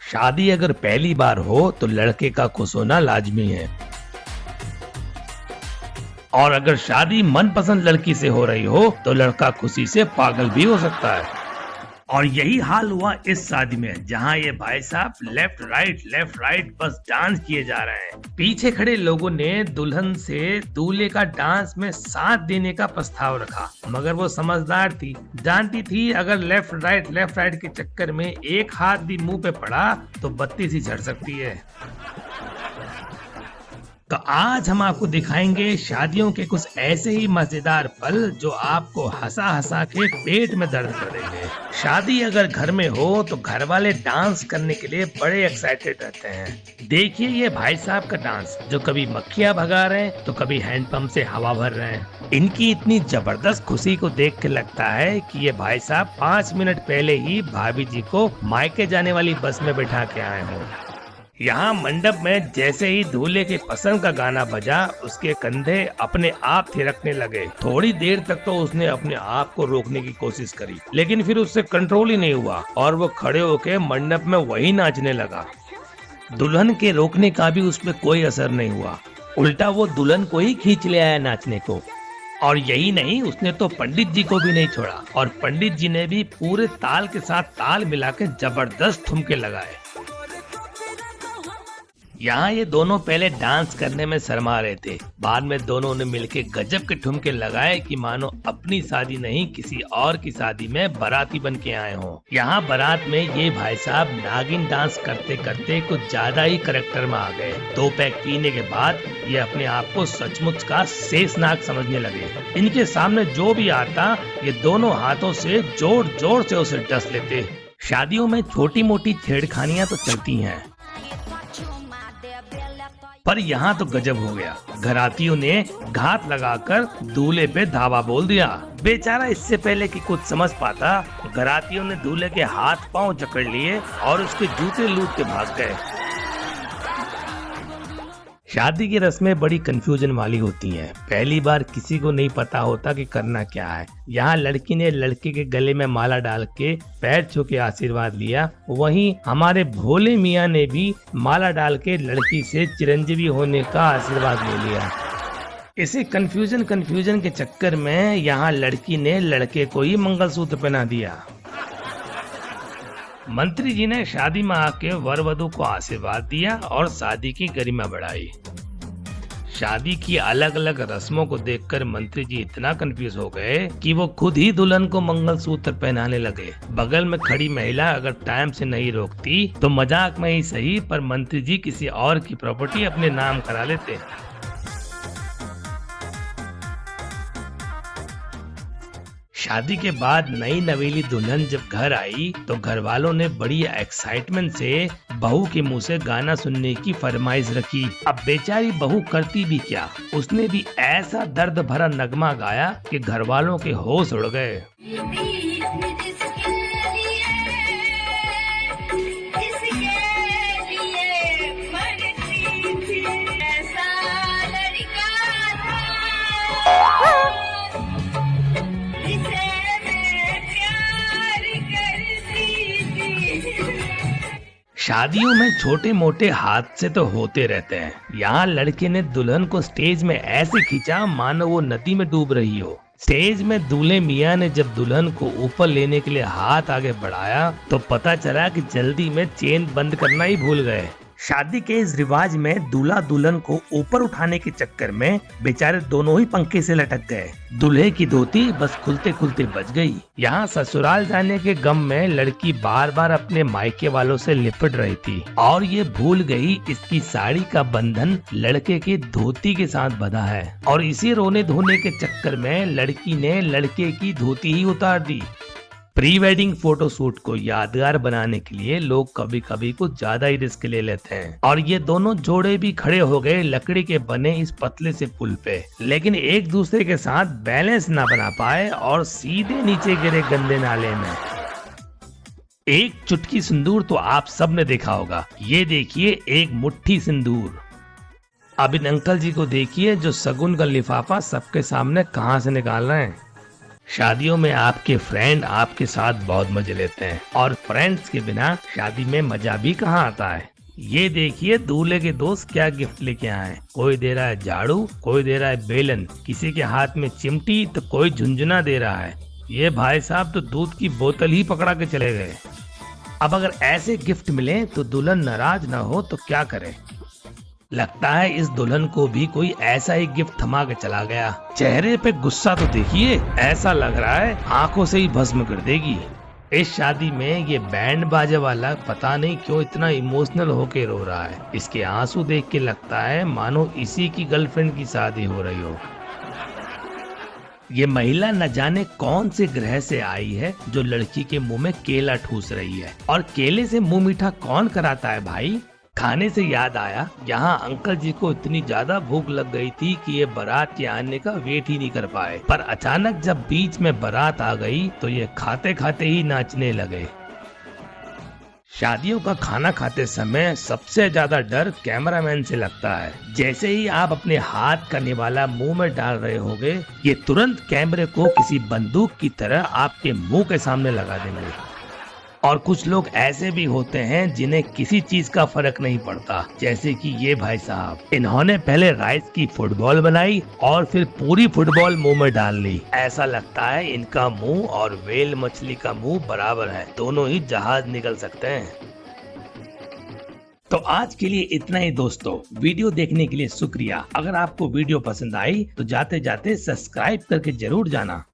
शादी अगर पहली बार हो तो लड़के का खुश होना लाजमी है, और अगर शादी मनपसंद लड़की से हो रही हो तो लड़का खुशी से पागल भी हो सकता है। और यही हाल हुआ इस शादी में, जहां ये भाई साहब लेफ्ट राइट बस डांस किए जा रहे हैं। पीछे खड़े लोगों ने दुल्हन से दूल्हे का डांस में साथ देने का प्रस्ताव रखा, मगर वो समझदार थी, जानती थी अगर लेफ्ट राइट के चक्कर में एक हाथ भी मुंह पे पड़ा तो बत्ती सी झड़ सकती है। तो आज हम आपको दिखाएंगे शादियों के कुछ ऐसे ही मजेदार पल जो आपको हंसा हंसा के पेट में दर्द कर देंगे। शादी अगर घर में हो तो घर वाले डांस करने के लिए बड़े एक्साइटेड रहते हैं। देखिए ये भाई साहब का डांस, जो कभी मक्खियां भगा रहे हैं तो कभी हैंडपंप से हवा भर रहे हैं। इनकी इतनी जबरदस्त खुशी को देख के लगता है कि ये भाई साहब 5 मिनट पहले ही भाभी जी को मायके जाने वाली बस में बैठा के आए हों। यहाँ मंडप में जैसे ही दूल्हे के पसंद का गाना बजा, उसके कंधे अपने आप थिरकने लगे। थोड़ी देर तक तो उसने अपने आप को रोकने की कोशिश करी, लेकिन फिर उससे कंट्रोल ही नहीं हुआ और वो खड़े होके मंडप में वही नाचने लगा। दुल्हन के रोकने का भी उसमें कोई असर नहीं हुआ, उल्टा वो दुल्हन को ही खींच ले आया नाचने को। और यही नहीं, उसने तो पंडित जी को भी नहीं छोड़ा, और पंडित जी ने भी पूरे ताल के साथ ताल मिला के जबरदस्त ठुमके लगाए। यहाँ ये दोनों पहले डांस करने में शर्मा रहे थे, बाद में दोनों ने मिलके गजब के ठुमके लगाए कि मानो अपनी शादी नहीं किसी और की शादी में बाराती बन के आए हों। यहाँ बारात में ये भाई साहब नागिन डांस करते करते कुछ ज्यादा ही करेक्टर में आ गए। 2 पैक पीने के बाद ये अपने आप को सचमुच का शेषनाग समझने लगे। इनके सामने जो भी आता ये दोनों हाथों से जोर जोर से उसे डस लेते। शादियों में छोटी मोटी छेड़खानियां तो चलती हैं, पर यहाँ तो गजब हो गया। घरातियों ने घात लगाकर दूल्हे पे धावा बोल दिया। बेचारा इससे पहले कि कुछ समझ पाता, घरातियों ने दूल्हे के हाथ पांव जकड़ लिए और उसके जूते लूट के भाग गए। शादी की रस्में बड़ी कंफ्यूजन वाली होती हैं। पहली बार किसी को नहीं पता होता कि करना क्या है। यहाँ लड़की ने लड़के के गले में माला डाल के पैर छू के आशीर्वाद लिया, वहीं हमारे भोले मियाँ ने भी माला डाल के लड़की से चिरंजीवी होने का आशीर्वाद ले लिया। इसी कंफ्यूजन के चक्कर में यहाँ लड़की ने लड़के को ही मंगलसूत्र पहना दिया। मंत्री जी ने शादी में आके वर वधू को आशीर्वाद दिया और शादी की गरिमा बढ़ाई। शादी की अलग अलग रस्मों को देखकर मंत्री जी इतना कंफ्यूज हो गए कि वो खुद ही दुल्हन को मंगलसूत्र पहनाने लगे। बगल में खड़ी महिला अगर टाइम से नहीं रोकती तो मजाक में ही सही, पर मंत्री जी किसी और की प्रॉपर्टी अपने नाम करा लेते। शादी के बाद नई नवेली दुल्हन जब घर आई तो घर वालों ने बड़ी एक्साइटमेंट से बहू के मुंह से गाना सुनने की फरमाइश रखी। अब बेचारी बहू करती भी क्या, उसने भी ऐसा दर्द भरा नगमा गाया कि घर वालों के होश उड़ गए। शादियों में छोटे मोटे हादसे तो होते रहते हैं। यहाँ लड़के ने दुल्हन को स्टेज में ऐसे खींचा मानो वो नदी में डूब रही हो। स्टेज में दूल्हे मियाँ ने जब दुल्हन को ऊपर लेने के लिए हाथ आगे बढ़ाया तो पता चला कि जल्दी में चेन बंद करना ही भूल गए। शादी के इस रिवाज में दूल्हा दुल्हन को ऊपर उठाने के चक्कर में बेचारे दोनों ही पंखे से लटक गए। दूल्हे की धोती बस खुलते खुलते बच गई। यहाँ ससुराल जाने के गम में लड़की बार बार अपने मायके वालों से लिपट रही थी और ये भूल गई इसकी साड़ी का बंधन लड़के की धोती के साथ बंधा है, और इसी रोने धोने के चक्कर में लड़की ने लड़के की धोती ही उतार दी। प्री वेडिंग फोटो शूट को यादगार बनाने के लिए लोग कभी कभी कुछ ज्यादा ही रिस्क ले लेते हैं, और ये दोनों जोड़े भी खड़े हो गए लकड़ी के बने इस पतले से पुल पे, लेकिन एक दूसरे के साथ बैलेंस ना बना पाए और सीधे नीचे गिरे गंदे नाले में। एक चुटकी सिंदूर तो आप सब ने देखा होगा, ये देखिए एक मुट्ठी सिंदूर। अब इन अंकल जी को देखिए जो शगुन का लिफाफा सबके सामने कहां से निकाल रहे हैं। शादियों में आपके फ्रेंड आपके साथ बहुत मजे लेते हैं और फ्रेंड्स के बिना शादी में मजा भी कहाँ आता है। ये देखिए दूल्हे के दोस्त क्या गिफ्ट लेके आए हैं। कोई दे रहा है झाड़ू, कोई दे रहा है बेलन, किसी के हाथ में चिमटी तो कोई झुंझुना दे रहा है। ये भाई साहब तो दूध की बोतल ही पकड़ा के चले गए। अब अगर ऐसे गिफ्ट मिले तो दुल्हन नाराज ना हो तो क्या करे। लगता है इस दुल्हन को भी कोई ऐसा ही गिफ्ट थमा के चला गया। चेहरे पे गुस्सा तो देखिए, ऐसा लग रहा है आंखों से ही भस्म कर देगी। इस शादी में ये बैंड बाजे वाला पता नहीं क्यों इतना इमोशनल होके रो रहा है। इसके आंसू देख के लगता है मानो इसी की गर्लफ्रेंड की शादी हो रही हो। ये महिला न जाने कौन से ग्रह से आई है जो लड़की के मुंह में केला ठूस रही है। और केले से मुंह मीठा कौन कराता है भाई। खाने से याद आया, यहाँ अंकल जी को इतनी ज्यादा भूख लग गई थी कि ये बारात के आने का वेट ही नहीं कर पाए। पर अचानक जब बीच में बारात आ गई तो ये खाते खाते ही नाचने लगे। शादियों का खाना खाते समय सबसे ज्यादा डर कैमरामैन से लगता है। जैसे ही आप अपने हाथ का निवाला मुंह में डाल रहे होगे, ये तुरंत कैमरे को किसी बंदूक की तरह आपके मुंह के सामने लगा देंगे। और कुछ लोग ऐसे भी होते हैं जिन्हें किसी चीज का फर्क नहीं पड़ता, जैसे कि ये भाई साहब। इन्होंने पहले राइस की फुटबॉल बनाई और फिर पूरी फुटबॉल मुंह में डाल ली। ऐसा लगता है इनका मुंह और व्हेल मछली का मुंह बराबर है, दोनों ही जहाज निकल सकते हैं। तो आज के लिए इतना ही दोस्तों। वीडियो देखने के लिए शुक्रिया। अगर आपको वीडियो पसंद आई तो जाते जाते सब्सक्राइब करके जरूर जाना।